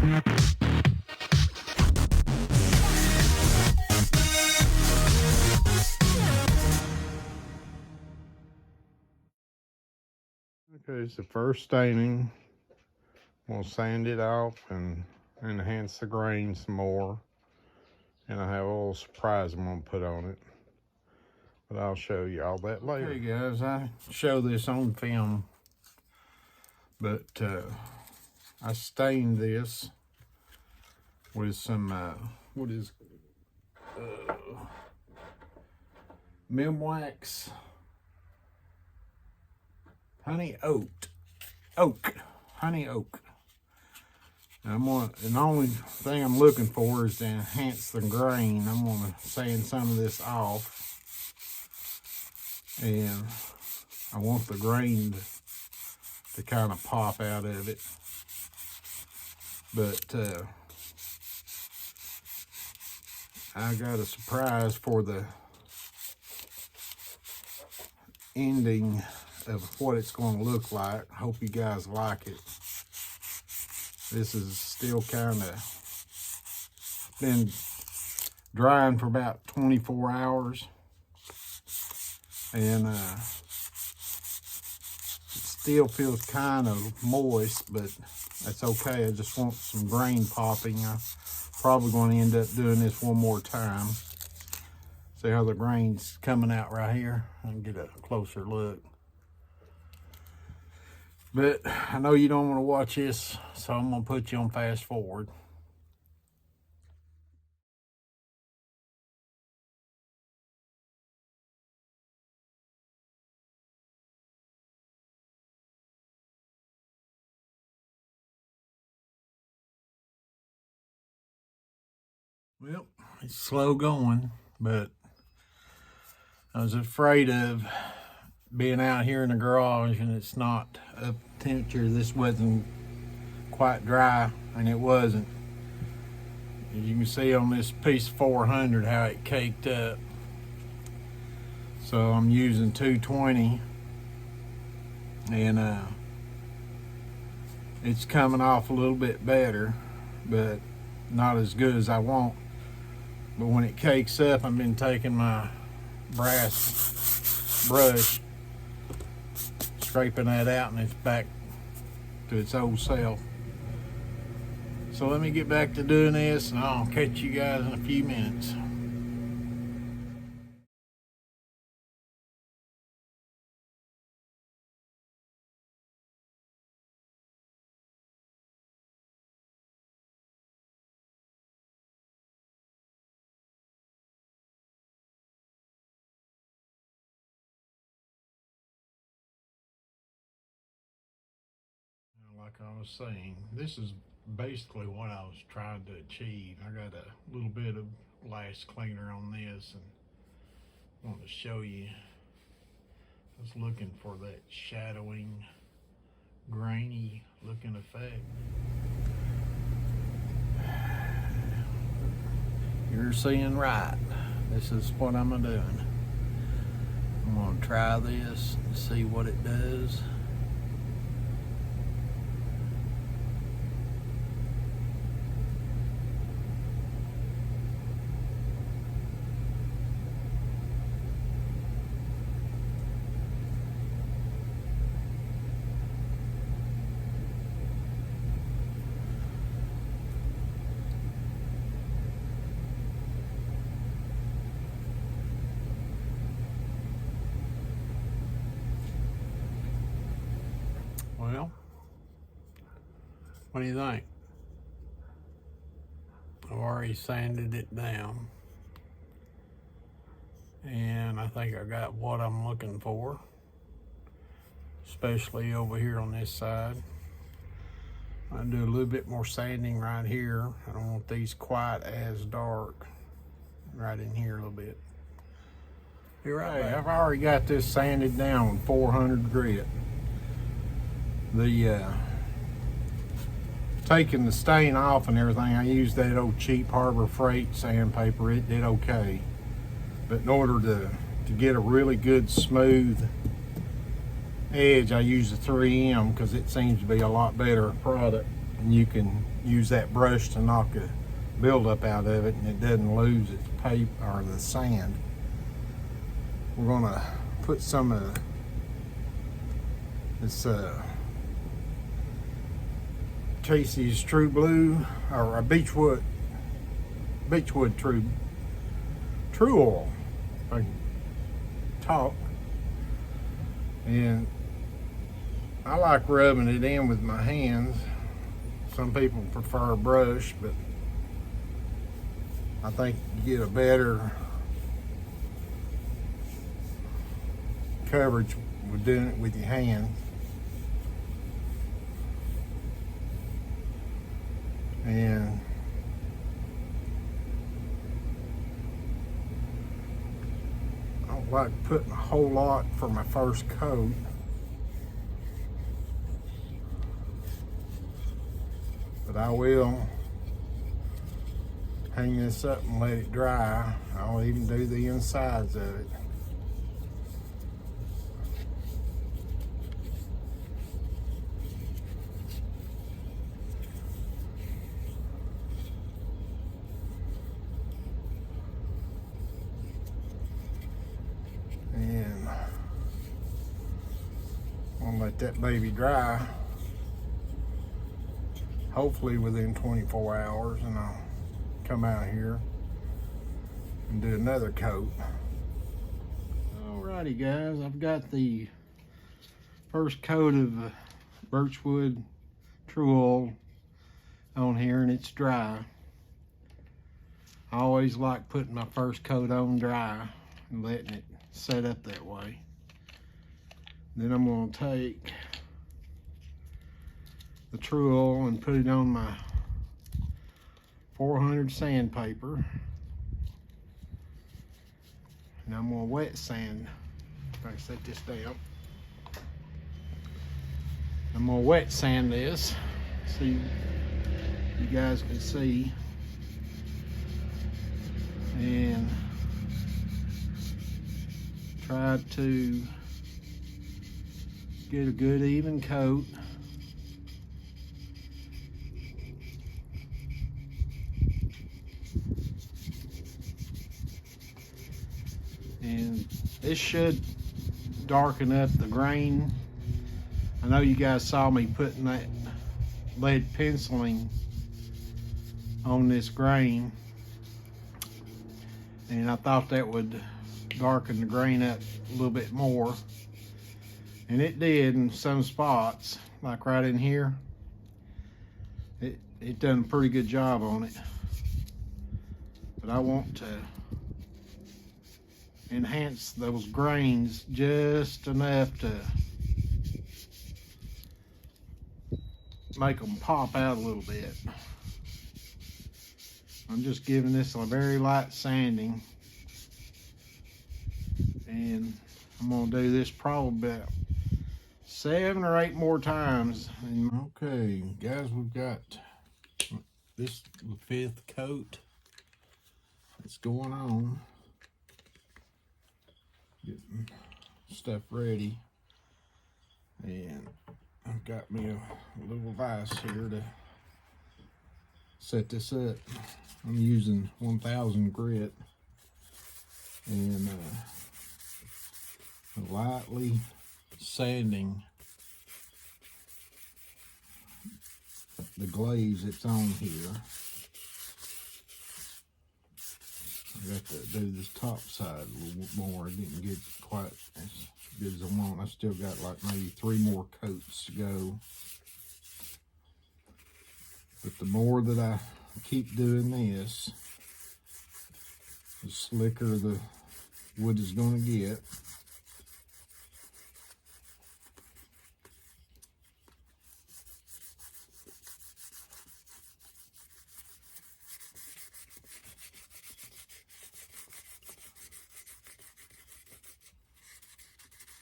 Okay, it's the first staining. We'll sand it off and enhance the grain some more. And I have a little surprise I'm gonna put on it. But I'll show you all that later. Okay guys, I show this on film. But I stained this with some, Mimwax honey oak. And the only thing I'm looking for is to enhance the grain. I'm gonna sand some of this off, and I want the grain to kind of pop out of it. But I got a surprise for the ending of what it's going to look like. Hope you guys like it. This is still kind of been drying for about 24 hours, and it still feels kind of moist, but that's okay. I just want some grain popping. I'm probably going to end up doing this one more time. See how the grain's coming out right here? I can get a closer look. But I know you don't want to watch this, so I'm going to put you on fast forward. Well, it's slow going, but I was afraid of being out here in the garage and it's not up to temperature. This wasn't quite dry, and it wasn't. As you can see on this piece of 400 how it caked up. So I'm using 220, and it's coming off a little bit better, but not as good as I want. But when it cakes up, I've been taking my brass brush, scraping that out, and it's back to its old self. So let me get back to doing this, and I'll catch you guys in a few minutes. Like I was saying, this is basically what I was trying to achieve. I got a little bit of lash cleaner on this, and I want to show you. I was looking for that shadowing, grainy looking effect. You're seeing right. This is what I'm doing. I'm gonna try this and see what it does. Well, what do you think? I've already sanded it down, and I think I got what I'm looking for, especially over here on this side. I do a little bit more sanding right here. I don't want these quite as dark. Right in here a little bit. You're right. I've already got this sanded down with 400 grit. The taking the stain off and everything, I used that old cheap Harbor Freight sandpaper. It did okay, but in order to get a really good smooth edge, I use the 3M because it seems to be a lot better product. and you can use that brush to knock a buildup out of it, and it doesn't lose its paper or the sand. We're gonna put some of this Casey's True Blue, or a Beechwood True Oil, if I can talk. And I like rubbing it in with my hands. Some people prefer a brush, but I think you get a better coverage with doing it with your hands. And I don't like putting a whole lot for my first coat. But I will hang this up and let it dry. I'll even do the insides of it. And I'll let that baby dry. Hopefully within 24 hours, and I'll come out here and do another coat. Alrighty guys, I've got the first coat of Birchwood True Oil on here, and it's dry. I always like putting my first coat on dry and letting it set up that way. Then I'm going to take the True Oil and put it on my 400 sandpaper, and I'm going to wet sand. If I set this down, I'm going to wet sand this so you guys can see, and try to get a good even coat. And this should darken up the grain. I know you guys saw me putting that lead penciling on this grain, and I thought that would darken the grain up a little bit more, and it did in some spots, like right in here. It done a pretty good job on it, but I want to enhance those grains just enough to make them pop out a little bit. I'm just giving this a very light sanding, and I'm gonna do this probably about 7 or 8 more times. Okay guys, we've got this 5th coat that's going on. Getting stuff ready, and I've got me a little vise here to set this up. I'm using 1000 grit, and lightly sanding the glaze that's on here. I got to do this top side a little bit more. I didn't get quite as good as I want. I still got like maybe 3 more coats to go. But the more that I keep doing this, the slicker the wood is going to get.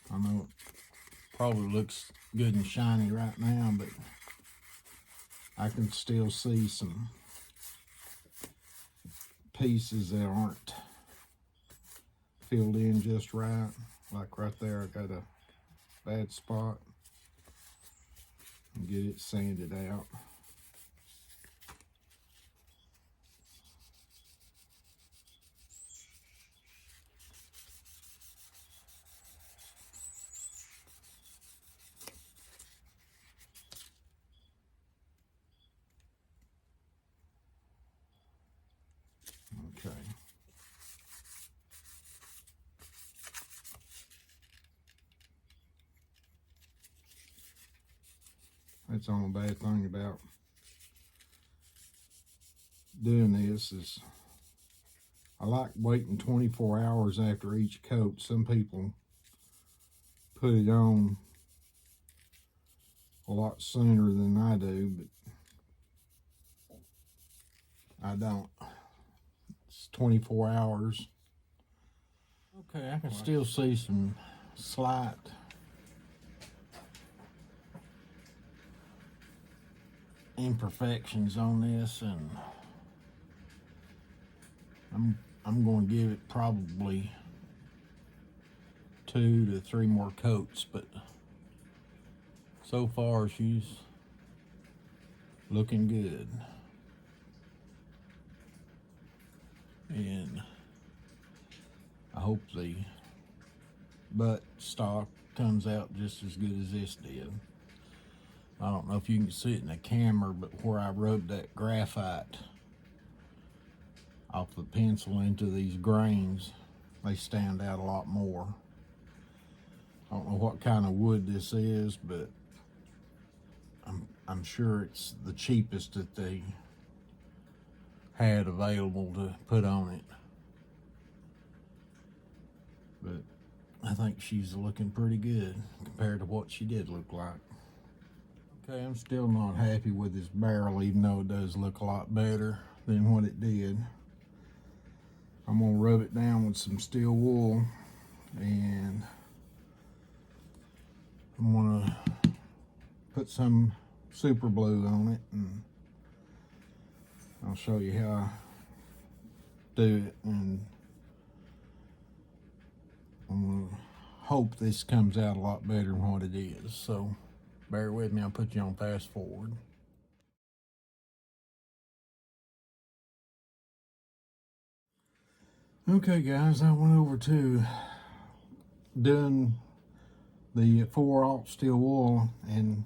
I know it probably looks good and shiny right now, but I can still see some pieces that aren't filled in just right. Like right there, I got a bad spot. And get it sanded out. That's the only bad thing about doing this is I like waiting 24 hours after each coat. Some people put it on a lot sooner than I do, but I don't. It's 24 hours. Okay, I can still see some slight imperfections on this, and I'm going to give it probably 2 to 3 more coats, but so far she's looking good. And I hope the butt stock comes out just as good as this did. I don't know if you can see it in the camera, but where I rubbed that graphite off the pencil into these grains, they stand out a lot more. I don't know what kind of wood this is, but I'm sure it's the cheapest that they had available to put on it. But I think she's looking pretty good compared to what she did look like. Okay, I'm still not happy with this barrel, even though it does look a lot better than what it did. I'm gonna rub it down with some steel wool, and I'm gonna put some super glue on it, and I'll show you how I do it. And I'm gonna hope this comes out a lot better than what it is. So bear with me, I'll put you on fast forward. Okay guys, I went over to doing the 4/0 steel wool, and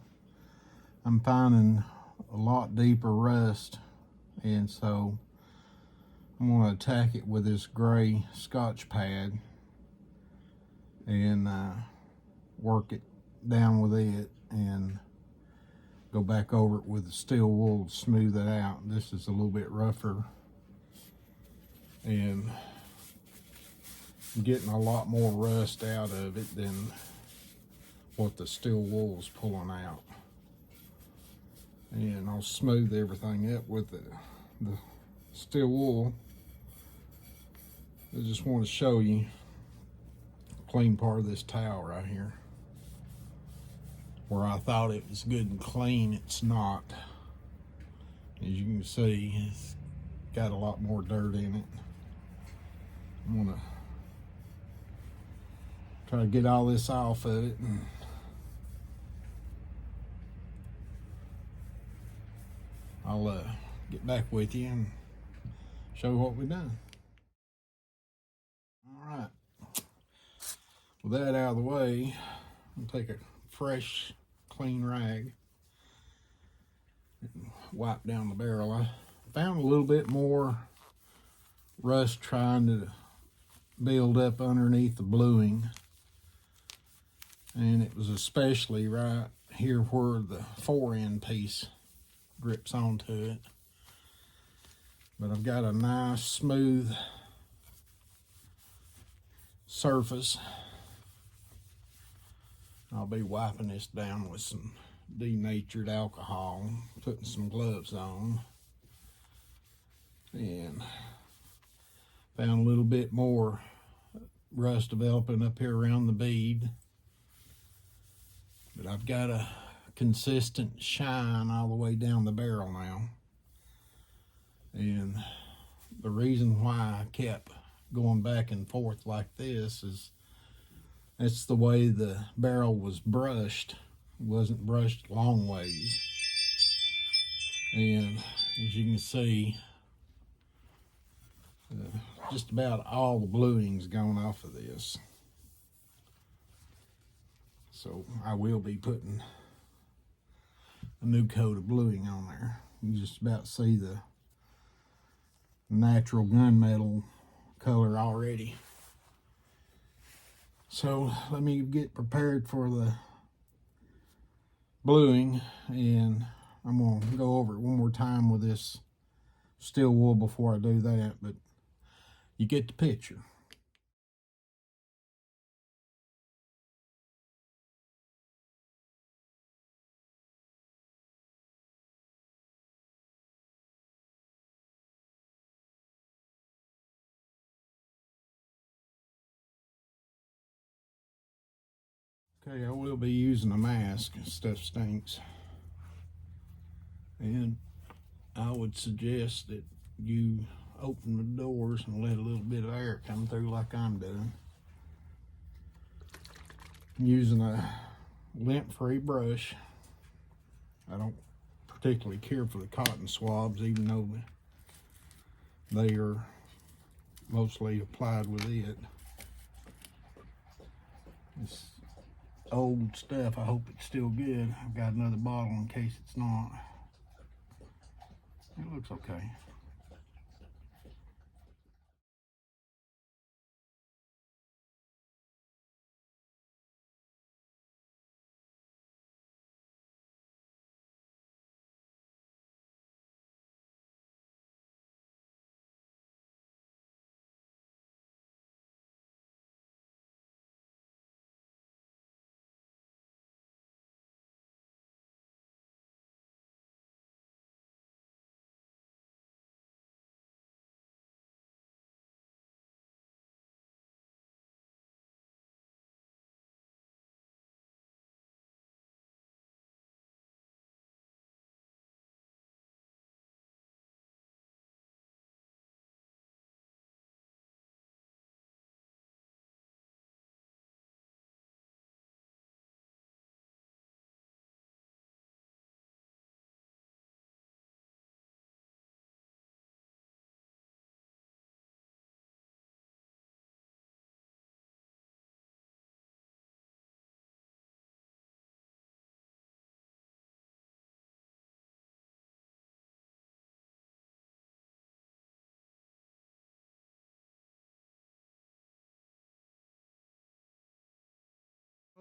I'm finding a lot deeper rust, and so I'm going to attack it with this gray Scotch pad and work it down with it, and go back over it with the steel wool to smooth it out. This is a little bit rougher, and I'm getting a lot more rust out of it than what the steel wool is pulling out. And I'll smooth everything up with the steel wool. I just want to show you the clean part of this towel right here. Where I thought it was good and clean, it's not. As you can see, it's got a lot more dirt in it. I'm gonna try to get all this off of it, and I'll get back with you and show you what we've done. All right, with that out of the way, I'll take a fresh, clean rag and wipe down the barrel. I found a little bit more rust trying to build up underneath the bluing, and it was especially right here where the fore-end piece grips onto it. But I've got a nice smooth surface. I'll be wiping this down with some denatured alcohol, putting some gloves on, and found a little bit more rust developing up here around the bead. But I've got a consistent shine all the way down the barrel now. And the reason why I kept going back and forth like this is that's the way the barrel was brushed. It wasn't brushed long ways. And as you can see, just about all the bluing's gone off of this. So I will be putting a new coat of bluing on there. You can just about see the natural gunmetal color already. So let me get prepared for the bluing, and I'm going to go over it one more time with this steel wool before I do that, but you get the picture. Okay, I will be using a mask. Stuff stinks. And I would suggest that you open the doors and let a little bit of air come through like I'm doing. I'm using a lint-free brush. I don't particularly care for the cotton swabs, even though they are mostly applied with it. It's old stuff. I hope it's still good. I've got another bottle in case it's not. It looks okay.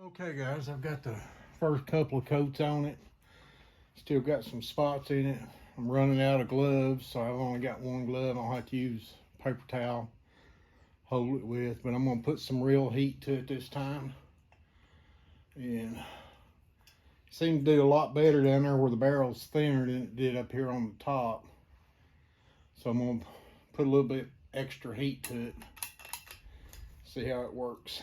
Okay guys, I've got the first couple of coats on it. Still got some spots in it. I'm running out of gloves, so I've only got one glove. I'll have to use paper towel, hold it with, but I'm gonna put some real heat to it this time. And it seemed to do a lot better down there where the barrel's thinner than it did up here on the top. So I'm gonna put a little bit extra heat to it, see how it works.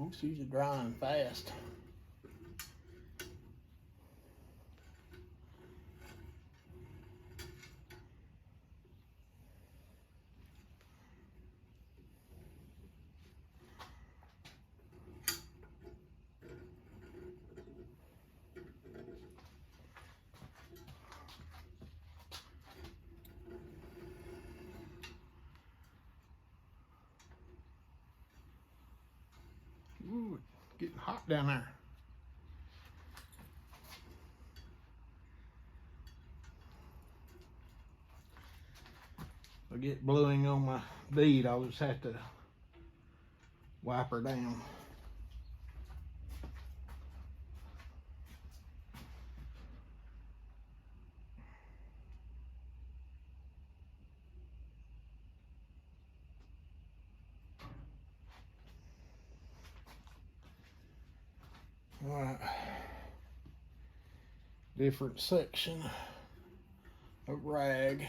It's usually drying fast. Ooh, it's getting hot down there. If I get bluing on my bead, I'll just have to wipe her down. All right, different section of rag.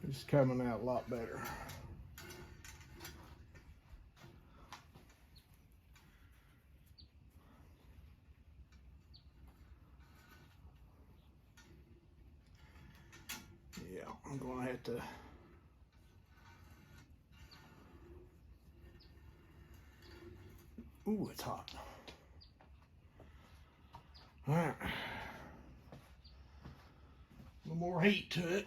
It's coming out a lot better. Yeah, I'm gonna have to ooh, it's hot. All right, a little more heat to it.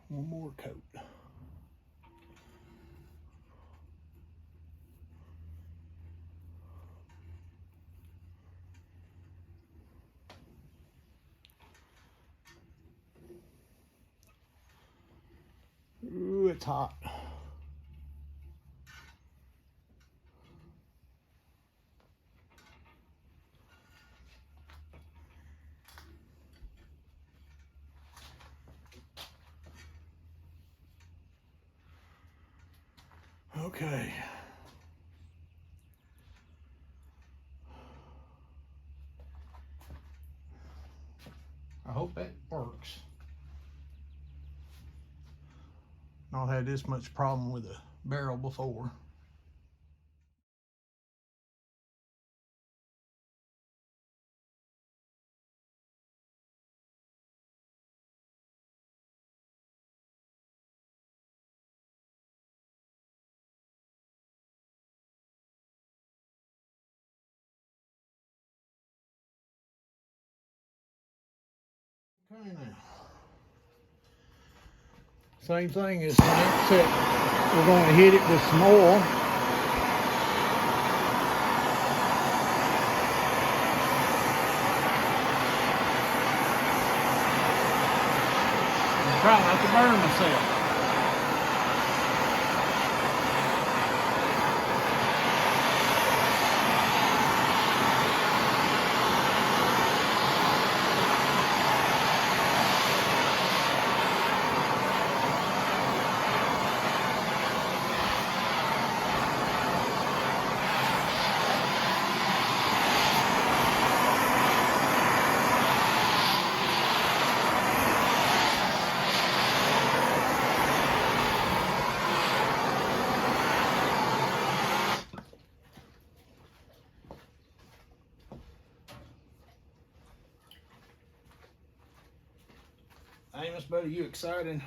One more coat. Ooh, it's hot. Okay. I hope that works. Not had this much problem with a barrel before. Okay now. Same thing as that, except we're going to hit it with some oil. And try not to burn myself. Dennis, buddy, you excited?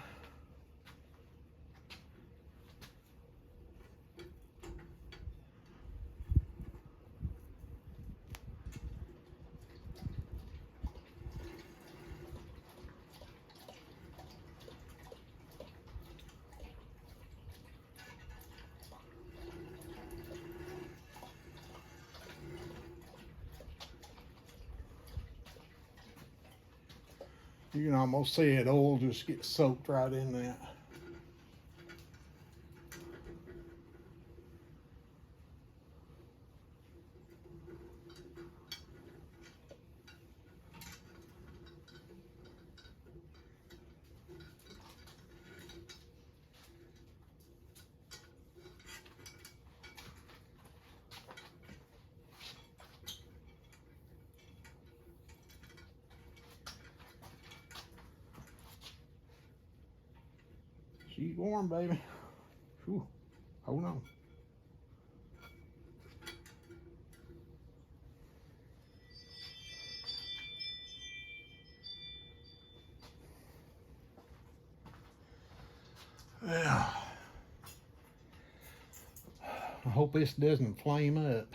You can almost see it, oil just gets soaked right in that. She's warm, baby. Whew. Hold on. Yeah. I hope this doesn't flame up.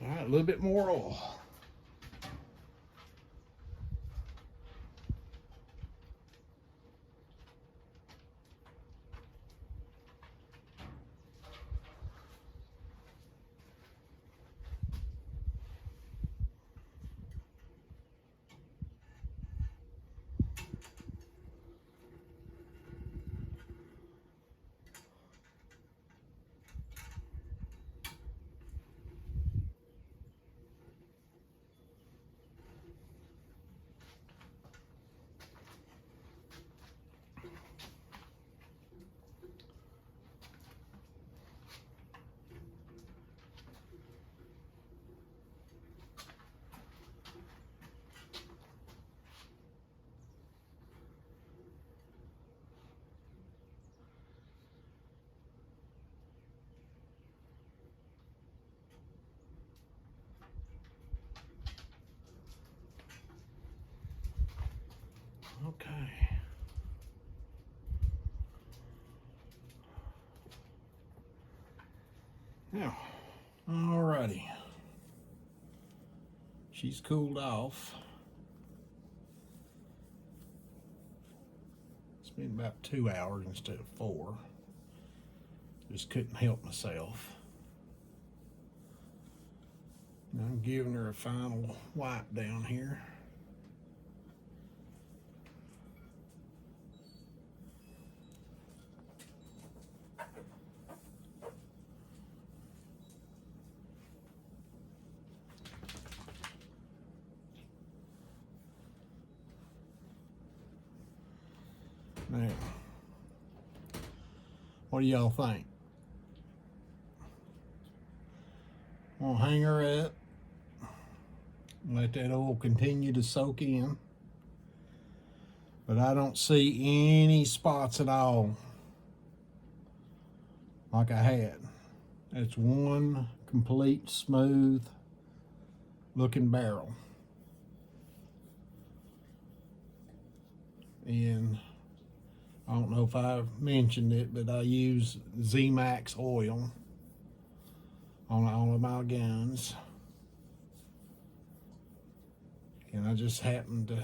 All right, a little bit more oil. Okay. Now, alrighty. She's cooled off. It's been about 2 hours instead of 4. Just couldn't help myself. And I'm giving her a final wipe down here. Now, what do y'all think? I'll hang her up, let that oil continue to soak in. But I don't see any spots at all like I had. It's one complete smooth looking barrel. And I don't know if I've mentioned it, but I use Z-Max oil on all of my guns. And I just happen to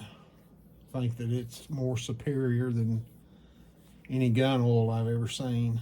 think that it's more superior than any gun oil I've ever seen.